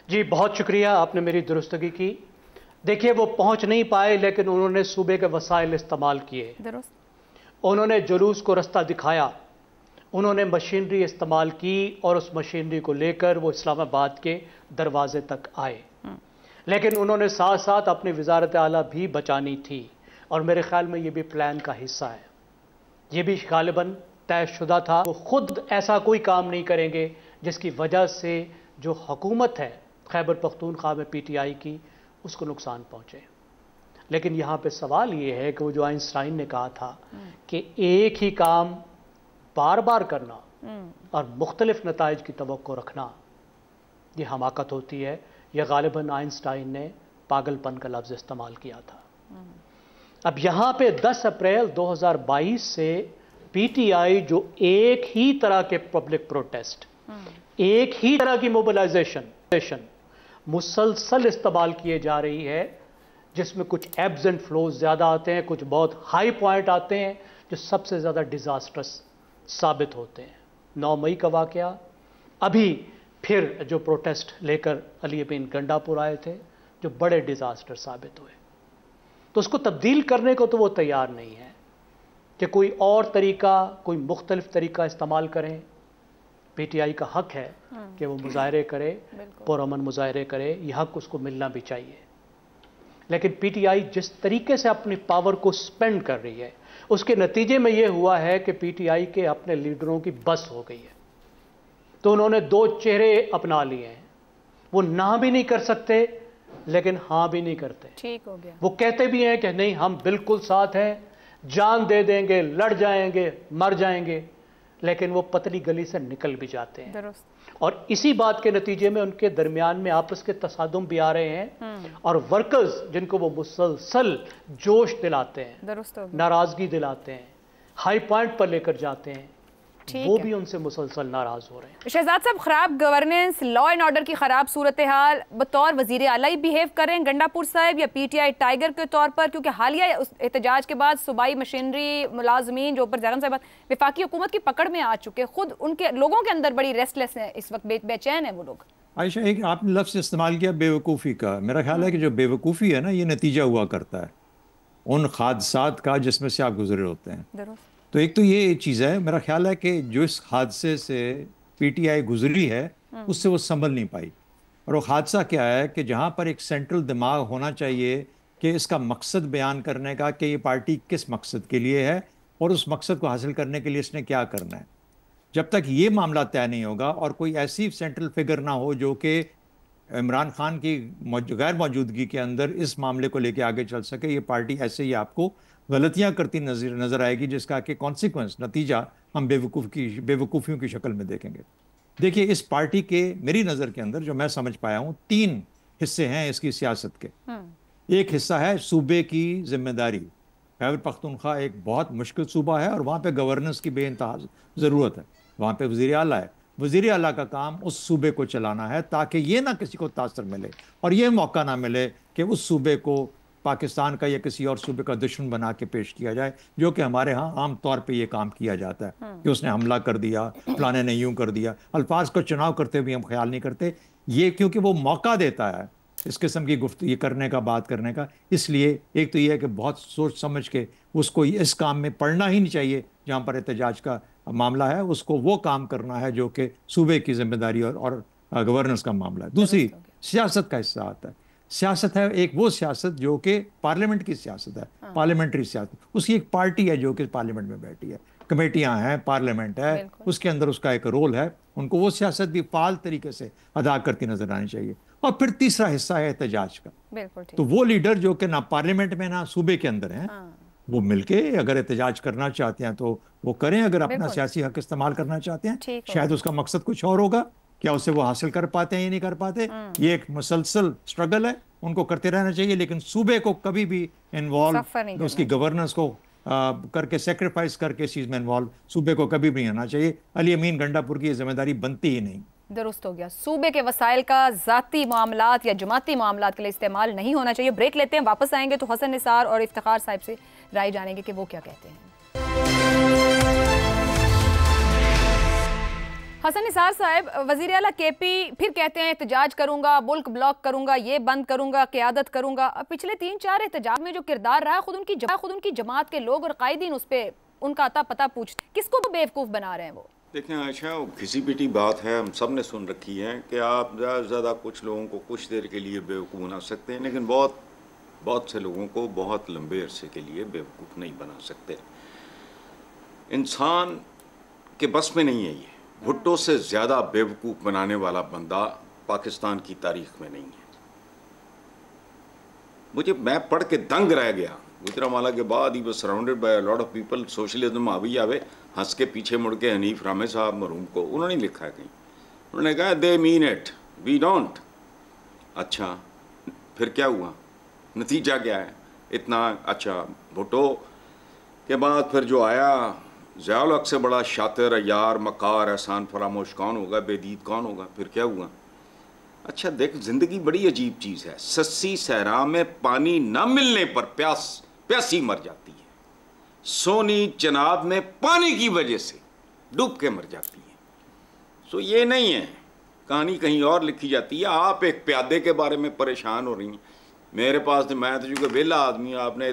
जी, बहुत शुक्रिया, आपने मेरी दुरुस्तगी की। देखिए, वो पहुंच नहीं पाए लेकिन उन्होंने सूबे के वसाइल इस्तेमाल किए, उन्होंने जुलूस को रास्ता दिखाया, उन्होंने मशीनरी इस्तेमाल की और उस मशीनरी को लेकर वो इस्लामाबाद के दरवाजे तक आए। लेकिन उन्होंने साथ साथ अपनी वजारत आला भी बचानी थी और मेरे ख्याल में ये भी प्लान का हिस्सा है, ये भी गालिबन तयशुदा था। वो खुद ऐसा कोई काम नहीं करेंगे जिसकी वजह से जो हुकूमत है खैबर पख्तूनख्वा में पीटीआई की, उसको नुकसान पहुंचे। लेकिन यहाँ पे सवाल ये है कि वो जो आइंस्टाइन ने कहा था कि एक ही काम बार बार करना और मुख्तलिफ नताइज की तवक्को रखना, ये हमाकत होती है। यह गालिबन आइंस्टाइन ने पागलपन का लफ्ज़ इस्तेमाल किया था। अब यहाँ पे 10 अप्रैल 2022 से पीटीआई जो एक ही तरह के पब्लिक प्रोटेस्ट, एक ही तरह की मोबिलाइजेशन मुसलसल इस्तेमाल किए जा रही है, जिसमें कुछ एब्स एंड फ्लोज ज़्यादा आते हैं, कुछ बहुत हाई पॉइंट आते हैं जो सबसे ज़्यादा डिज़ास्ट्रस साबित होते हैं। 9 मई का वाक़या, अभी फिर जो प्रोटेस्ट लेकर अली अमीन गंडापुर आए थे जो बड़े डिज़ास्टर साबित हुए, तो उसको तब्दील करने को तो वो तैयार नहीं है कि कोई और तरीका, कोई मुख्तलिफ तरीका इस्तेमाल करें। पीटीआई का हक है कि वो मुजाहरे करे, पुरअमन मुजाहरे करे, यह हक उसको मिलना भी चाहिए। लेकिन पीटीआई जिस तरीके से अपनी पावर को स्पेंड कर रही है, उसके नतीजे में यह हुआ है कि पीटीआई के अपने लीडरों की बस हो गई है। तो उन्होंने 2 चेहरे अपना लिए हैं, वो ना भी नहीं कर सकते लेकिन हाँ भी नहीं करते। ठीक हो गया। वो कहते भी हैं कि नहीं, हम बिल्कुल साथ हैं, जान दे देंगे, लड़ जाएंगे, मर जाएंगे, लेकिन वो पतली गली से निकल भी जाते हैं। और इसी बात के नतीजे में उनके दरमियान में आपस के तसादुम भी आ रहे हैं और वर्कर्स जिनको वो मुसलसल जोश दिलाते हैं, नाराजगी दिलाते हैं, हाई पॉइंट पर लेकर जाते हैं, वो भी उनसे मुसलसल नाराज हो रहे हैं। शहजाद साहब, खराब गवर्नेंस, लॉ एंड ऑर्डर की खराब सूरत हाल, बतौर वजीर आला ही बिहेव कर रहे हैं गंडापुर साहब या पीटीआई टाइगर के तौर पर? क्योंकि हालिया एहतजाज के बाद सूबाई मशीनरी मुलाजमीन जो ऊपर ज़ैगम साहब वफाकी हुकूमत की पकड़ में आ चुके, खुद उनके लोगों के अंदर बड़ी रेस्टलेस है इस वक्त, बेचैन है वो लोग। आयशा, एक आपने लफ्ज़ इस्तेमाल किया बेवकूफ़ी का। मेरा ख्याल है कि जो बेवकूफ़ी है ना, ये नतीजा हुआ करता है उन हादसात का जिसमें से आप गुजरे होते हैं। तो एक तो ये चीज़ है, मेरा ख्याल है कि जो इस हादसे से पीटीआई गुजरी है उससे वो संभल नहीं पाई। और वो हादसा क्या है कि जहाँ पर एक सेंट्रल दिमाग होना चाहिए कि इसका मकसद बयान करने का कि ये पार्टी किस मकसद के लिए है और उस मकसद को हासिल करने के लिए इसने क्या करना है, जब तक ये मामला तय नहीं होगा और कोई ऐसी सेंट्रल फिगर ना हो जो कि इमरान खान की गैर मौजूदगी के अंदर इस मामले को लेकर आगे चल सके, ये पार्टी ऐसे ही आपको गलतियां करती नजर आएगी, जिसका कि कॉन्सिक्वेंस, नतीजा हम बेवकूफ़ियों की शक्ल में देखेंगे। देखिए, इस पार्टी के मेरी नज़र के अंदर जो मैं समझ पाया हूँ 3 हिस्से हैं इसकी सियासत के। एक हिस्सा है सूबे की जिम्मेदारी। खैबर पख्तूनख्वा एक बहुत मुश्किल सूबा है और वहाँ पे गवर्नेंस की बेइंतहा ज़रूरत है। वहाँ पे वज़ीर आला है, वज़ीर आला का काम उस सूबे को चलाना है, ताकि ये ना किसी को तासर मिले और ये मौका ना मिले कि उस सूबे को पाकिस्तान का या किसी और सूबे का दुश्मन बना के पेश किया जाए, जो कि हमारे यहाँ आम तौर पे ये काम किया जाता है कि उसने हमला कर दिया, फलाने ने यूं कर दिया। अल्फाज को चुनाव करते हुए हम ख्याल नहीं करते, ये क्योंकि वो मौका देता है इस किस्म की गुफ्तगू ये करने का, बात करने का। इसलिए एक तो ये है कि बहुत सोच समझ के उसको इस काम में पढ़ना ही नहीं चाहिए जहाँ पर एहतजाज का मामला है, उसको वो काम करना है जो कि सूबे की जिम्मेदारी और गवर्नेंस का मामला है। दूसरी सियासत का हिस्सा आता है। सियासत है एक वो सियासत जो कि पार्लियामेंट की सियासत है, पार्लियामेंट्री सियासत। उसकी एक पार्टी है जो कि पार्लियामेंट में बैठी है, कमेटियां हैं, पार्लियामेंट है, उसके अंदर उसका एक रोल है, उनको वो सियासत भी फाल तरीके से अदा करती नजर आनी चाहिए। और फिर तीसरा हिस्सा है एहतजाज का। तो वो लीडर जो कि ना पार्लियामेंट में ना सूबे के अंदर हैं, वो मिलके अगर एहतजाज करना चाहते हैं तो वो करें, अगर अपना सियासी हक इस्तेमाल करना चाहते हैं। शायद उसका मकसद कुछ और होगा, क्या उससे वो हासिल कर पाते हैं या नहीं कर पाते, ये एक मुसलसल स्ट्रगल है, उनको करते रहना चाहिए। लेकिन सूबे को कभी भी इन्वॉल्व, उसकी गवर्नेंस को करके सेक्रीफाइस करके इस चीज में इन्वॉल्व सूबे को कभी भी नहीं आना चाहिए। अली अमीन गंडापुर की ये जिम्मेदारी बनती ही नहीं। दुरुस्त हो गया। सूबे के वसाइल का जाती मामलात या जमाती मामलात के लिए इस्तेमाल नहीं होना चाहिए। ब्रेक लेते हैं, वापस आएंगे तो हसन निसार और इफ्तिखार साहब से राय जानेंगे कि वो क्या कहते हैं। हसन निसार साहब, वज़ीर आला केपी फिर कहते हैं एहतजाज करूंगा, मुल्क ब्लॉक करूंगा, ये बंद करूंगा, क़यादत करूंगा। अब पिछले 3-4 एहतजाज में जो किरदार रहा है, खुद उनकी जमात के लोग और कायदीन उस पर उनका अता पता पूछते, किसको बेवकूफ़ बना रहे हैं वो? देखें आयशा, वो घिसी पिटी बात है, हम सब ने सुन रखी है कि आप ज़्यादा से ज़्यादा कुछ लोगों को कुछ देर के लिए बेवकूफ़ बना सकते हैं, लेकिन बहुत से लोगों को बहुत लंबे अरसे के लिए बेवकूफ़ नहीं बना सकते। इंसान के बस में नहीं है ये। भुट्टो से ज़्यादा बेवकूफ़ बनाने वाला बंदा पाकिस्तान की तारीख में नहीं है। मैं पढ़ के दंग रह गया। गुजरावाला के बाद ही वो surrounded by lot of people, socialism आवी आवे, हंस के पीछे मुड़ के हनीफ रामे साहब मरूम को उन्होंने लिखा है कहीं, उन्होंने कहा they mean it, we don't. अच्छा फिर क्या हुआ, नतीजा क्या है? इतना अच्छा भुट्टो के बाद फिर जो आया, ज़ियाउल हक से बड़ा शातिर, यार, मकार, एहसान फरामोश कौन होगा, बेदीद कौन होगा? फिर क्या हुआ? अच्छा देख, जिंदगी बड़ी अजीब चीज़ है। सस्सी सहरा में पानी न मिलने पर प्यासी मर जाती है, सोनी चनाब में पानी की वजह से डूब के मर जाती है। सो ये नहीं है, कहानी कहीं और लिखी जाती है। आप एक प्यादे के बारे में परेशान हो रही हैं। मेरे पास तो, मैं तो चूँकि वेला आदमी हूँ, आपने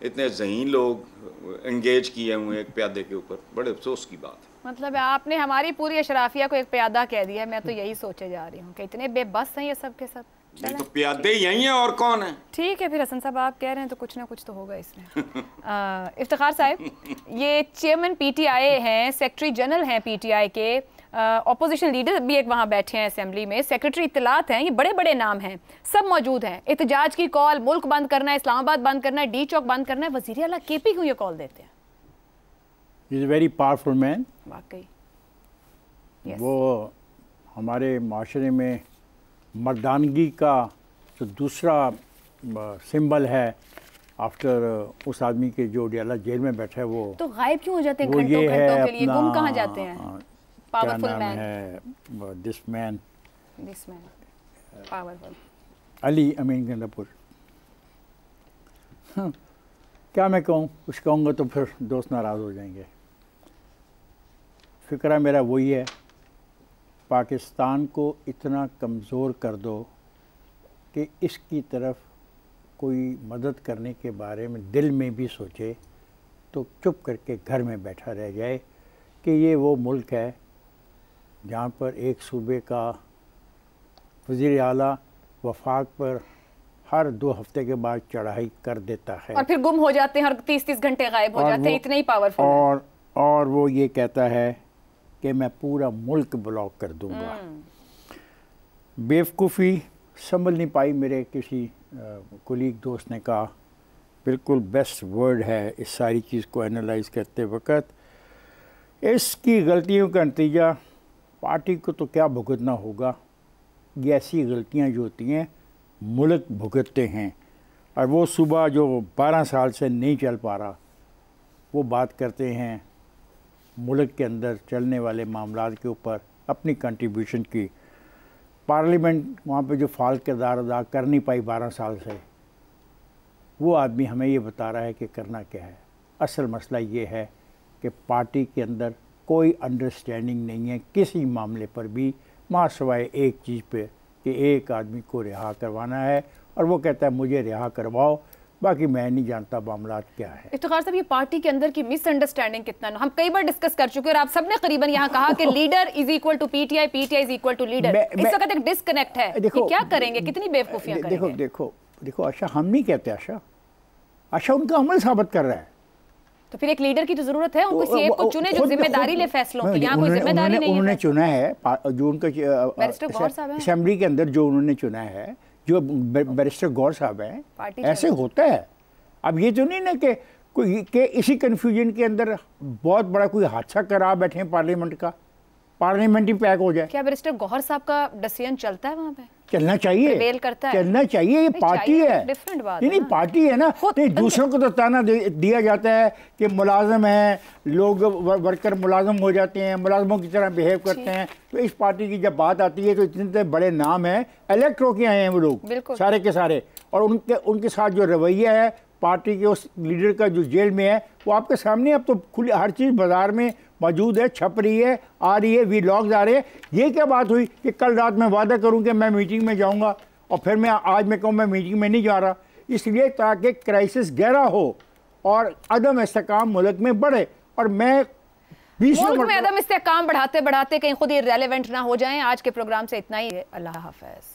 इतने ज़हीन लोग एंगेज किए हुए हैं एक प्यादे के ऊपर, बड़े अफसोस की बात है। मतलब आपने हमारी पूरी अशराफिया को एक प्यादा कह दिया है। मैं तो यही सोचे जा रही हूँ कि इतने बेबस हैं ये सब के सब। तो प्यादे यही हैं और कौन है? ठीक है, फिर हसन साहब आप कह रहे हैं तो कुछ ना कुछ तो होगा इसमें। इफ्तिखार साहब, ये चेयरमैन पीटीआई हैं, सेक्रेटरी जनरल हैं पीटीआई के, अपोजिशन लीडर भी एक वहाँ बैठे हैं असेंबली में, सेक्रेटरी इत्तलात हैं, ये बड़े बड़े नाम हैं, सब मौजूद हैं। एहतजाज की कॉल, मुल्क बंद करना है, इस्लामाबाद बंद करना है, डी चौक बंद करना है, वज़ीर आला केपी क्यों ये कॉल देते हैं? Is very powerful man. वाकई वो हमारे माशरे में मर्दानगी का जो दूसरा सिंबल है आफ्टर उस आदमी के जो डियाला जेल में बैठा है, वो तो गायब क्यों हो जाते हैं घंटों के लिए, गुम कहाँ जाते हैं? पावरफुल मैन है दिस मैन पावरफुल अली अमीन गंडापुर। क्या मैं कहूँ, कुछ कहूँगा तो फिर दोस्त नाराज़ हो जाएंगे। फिक्रा मेरा वही है, पाकिस्तान को इतना कमज़ोर कर दो कि इसकी तरफ कोई मदद करने के बारे में दिल में भी सोचे तो चुप करके घर में बैठा रह जाए कि ये वो मुल्क है जहाँ पर एक सूबे का वज़ीर आला वफाक पर हर 2 हफ्ते के बाद चढ़ाई कर देता है और फिर गुम हो जाते हैं, हर 30-30 घंटे गायब हो जाते हैं, इतने ही पावरफुल और वो ये कहता है कि मैं पूरा मुल्क ब्लॉक कर दूंगा। बेवकूफ़ी संभल नहीं पाई। मेरे किसी कोलीग दोस्त ने कहा, बिल्कुल बेस्ट वर्ड है इस सारी चीज़ को एनालाइज़ करते वक्त, इसकी गलतियों का नतीजा पार्टी को तो क्या भुगतना होगा, ये ऐसी गलतियाँ जो होती हैं मुल्क भुगतते हैं। और वो सुबह जो 12 साल से नहीं चल पा रहा, वो बात करते हैं मुल्क के अंदर चलने वाले मामलात के ऊपर अपनी कंट्रीब्यूशन की। पार्लियामेंट वहाँ पे जो फाल किरदार अदा कर नहीं पाई 12 साल से, वो आदमी हमें ये बता रहा है कि करना क्या है। असल मसला ये है कि पार्टी के अंदर कोई अंडरस्टैंडिंग नहीं है किसी मामले पर भी, माँ सिवाय एक चीज़ पे कि एक आदमी को रिहा करवाना है और वो कहता है मुझे रिहा करवाओ, बाकी मैं नहीं जानता मामला क्या है। इफ्तिखार साहब, ये पार्टी के अंदर की मिसअंडरस्टैंडिंग कितना हम कई बार डिस्कस कर चुके हैं और आप सबने करीबन यहाँ कहा कि leader is equal to PTI, PTI is equal to leader. इस वक्त एक डिस्कनेक्ट है। देखो, क्या करेंगे, कितनी बेवकूफियां करेंगे? देखो देखो देखो आशा, हम नहीं कहते आशा उनका अमल साबित कर रहा है। तो फिर एक लीडर की तो जरूरत है, उनको सीएम को चुने जो जिम्मेदारी ले फैसलों की। यहाँ कोई जिम्मेदारी नहीं है। उन्होंने चुना है जो उनका असेंबली के अंदर जो उन्होंने चुना है, जो बैरिस्टर गौर साहब हैं, ऐसे होता है। अब ये तो नहीं ना कि कोई के इसी कन्फ्यूजन के अंदर बहुत बड़ा कोई हादसा करा बैठे हैं पार्लियामेंट का, पार्लियामेंट ही पैक हो जाए। क्या बैरिस्टर गौहर साहब का डिसीजन चलता है वहाँ पे? चलना चाहिए, चलना चाहिए। ये पार्टी है, डिफरेंट बात नहीं पार्टी है ना। नहीं, दूसरों को तो ताना दिया जाता है कि मुलाजम है, लोग वर्कर मुलाजम हो जाते हैं, मुलाजमों की तरह बिहेव करते हैं। तो इस पार्टी की जब बात आती है तो इतने बड़े नाम हैं, इलेक्ट होके आए हैं वो लोग सारे के सारे, और उनके साथ जो रवैया है पार्टी के उस लीडर का जो जेल में है, वो आपके सामने अब तो खुली हर चीज़ बाजार में मौजूद है, छप रही है, आ रही है, वीलॉग्स आ रहे हैं। ये क्या बात हुई कि कल रात मैं वादा करूं कि मैं मीटिंग में जाऊंगा और फिर मैं आज मैं कहूं मैं मीटिंग में नहीं जा रहा? इसलिए ताकि क्राइसिस गहरा हो और अदम इस्तेकाम मुल्क में बढ़े। और मैं मुल्क में अदम इस्तेकाम बढ़ाते बढ़ाते कहीं खुद ही रेलेवेंट ना हो जाएं। आज के प्रोग्राम से इतना ही है। अल्लाह हाफ़िज़।